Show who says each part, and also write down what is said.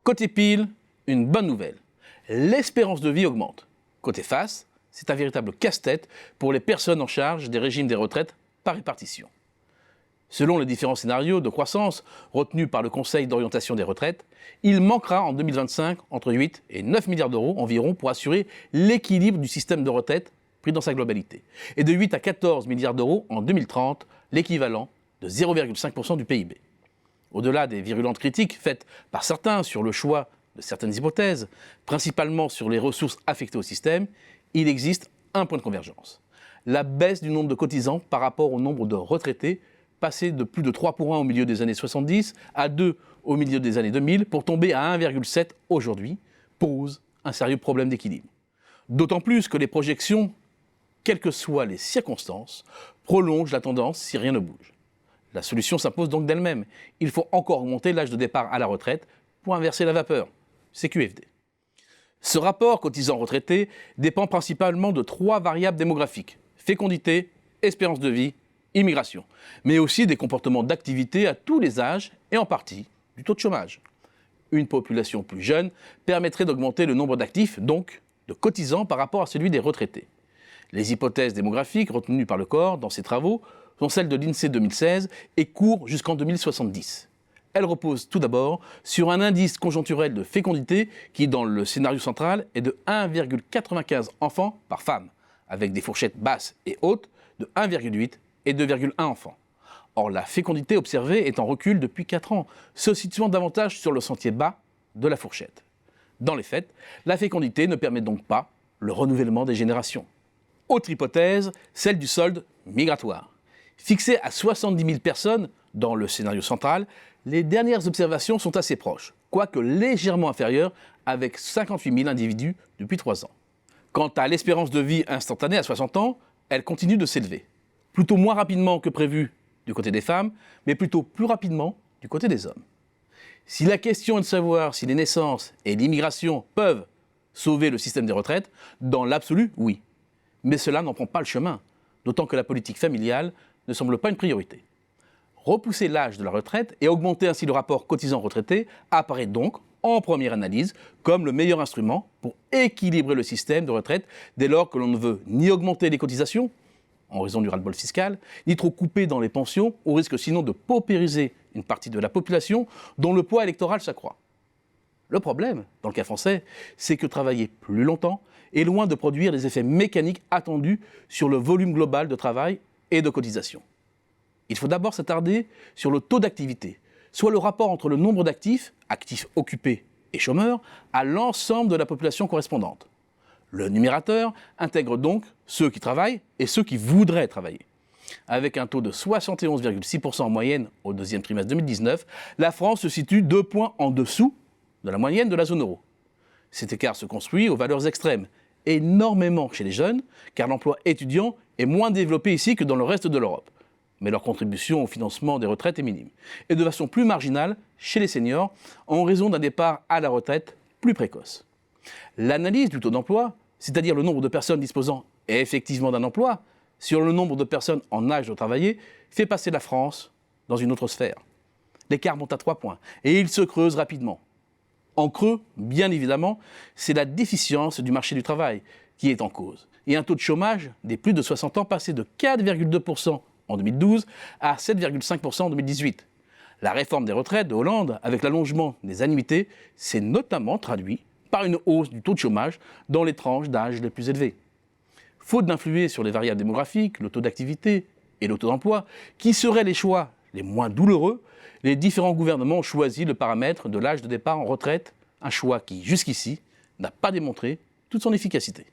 Speaker 1: Côté pile, une bonne nouvelle. L'espérance de vie augmente. Côté face, c'est un véritable casse-tête pour les personnes en charge des régimes des retraites par répartition. Selon les différents scénarios de croissance retenus par le Conseil d'orientation des retraites, il manquera en 2025 entre 8 et 9 milliards d'euros environ pour assurer l'équilibre du système de retraite pris dans sa globalité, et de 8 à 14 milliards d'euros en 2030, l'équivalent de 0,5% du PIB. Au-delà des virulentes critiques faites par certains sur le choix de certaines hypothèses, principalement sur les ressources affectées au système, il existe un point de convergence. La baisse du nombre de cotisants par rapport au nombre de retraités, passé de plus de 3 pour 1 au milieu des années 70 à 2 au milieu des années 2000 pour tomber à 1,7 aujourd'hui, pose un sérieux problème d'équilibre. D'autant plus que les projections, quelles que soient les circonstances, prolongent la tendance si rien ne bouge. La solution s'impose donc d'elle-même. Il faut encore augmenter l'âge de départ à la retraite pour inverser la vapeur. C'est QFD. Ce rapport cotisants-retraités dépend principalement de 3 variables démographiques: fécondité, espérance de vie, immigration, mais aussi des comportements d'activité à tous les âges et en partie du taux de chômage. Une population plus jeune permettrait d'augmenter le nombre d'actifs, donc de cotisants par rapport à celui des retraités. Les hypothèses démographiques retenues par le corps dans ses travaux sont celles de l'INSEE 2016 et courent jusqu'en 2070. Elles reposent tout d'abord sur un indice conjoncturel de fécondité qui, dans le scénario central, est de 1,95 enfants par femme, avec des fourchettes basses et hautes de 1,8 et 2,1 enfants. Or, la fécondité observée est en recul depuis 4 ans, se situant davantage sur le sentier bas de la fourchette. Dans les faits, la fécondité ne permet donc pas le renouvellement des générations. Autre hypothèse, celle du solde migratoire. Fixé à 70 000 personnes dans le scénario central, les dernières observations sont assez proches, quoique légèrement inférieures, avec 58 000 individus depuis 3 ans. Quant à l'espérance de vie instantanée à 60 ans, elle continue de s'élever. Plutôt moins rapidement que prévu du côté des femmes, mais plutôt plus rapidement du côté des hommes. Si la question est de savoir si les naissances et l'immigration peuvent sauver le système des retraites, dans l'absolu, oui. Mais cela n'en prend pas le chemin, d'autant que la politique familiale ne semble pas une priorité. Repousser l'âge de la retraite et augmenter ainsi le rapport cotisants-retraités apparaît donc, en première analyse, comme le meilleur instrument pour équilibrer le système de retraite dès lors que l'on ne veut ni augmenter les cotisations, en raison du ras-le-bol fiscal, ni trop couper dans les pensions, au risque sinon de paupériser une partie de la population dont le poids électoral s'accroît. Le problème, dans le cas français, c'est que travailler plus longtemps est loin de produire les effets mécaniques attendus sur le volume global de travail et de cotisation. Il faut d'abord s'attarder sur le taux d'activité, soit le rapport entre le nombre d'actifs, actifs occupés et chômeurs, à l'ensemble de la population correspondante. Le numérateur intègre donc ceux qui travaillent et ceux qui voudraient travailler. Avec un taux de 71,6% en moyenne au deuxième trimestre 2019, la France se situe 2 points en dessous de la moyenne de la zone euro. Cet écart se construit aux valeurs extrêmes, énormément chez les jeunes, car l'emploi étudiant est moins développé ici que dans le reste de l'Europe. Mais leur contribution au financement des retraites est minime. Et de façon plus marginale chez les seniors, en raison d'un départ à la retraite plus précoce. L'analyse du taux d'emploi, c'est-à-dire le nombre de personnes disposant effectivement d'un emploi, sur le nombre de personnes en âge de travailler, fait passer la France dans une autre sphère. L'écart monte à 3 points et il se creuse rapidement. En creux, bien évidemment, c'est la déficience du marché du travail qui est en cause. Et un taux de chômage des plus de 60 ans passé de 4,2% en 2012 à 7,5% en 2018. La réforme des retraites de Hollande, avec l'allongement des annuités, s'est notamment traduit par une hausse du taux de chômage dans les tranches d'âge les plus élevées. Faute d'influer sur les variables démographiques, le taux d'activité et le taux d'emploi, qui seraient les choix les moins douloureux, les différents gouvernements ont choisi le paramètre de l'âge de départ en retraite, un choix qui, jusqu'ici, n'a pas démontré toute son efficacité.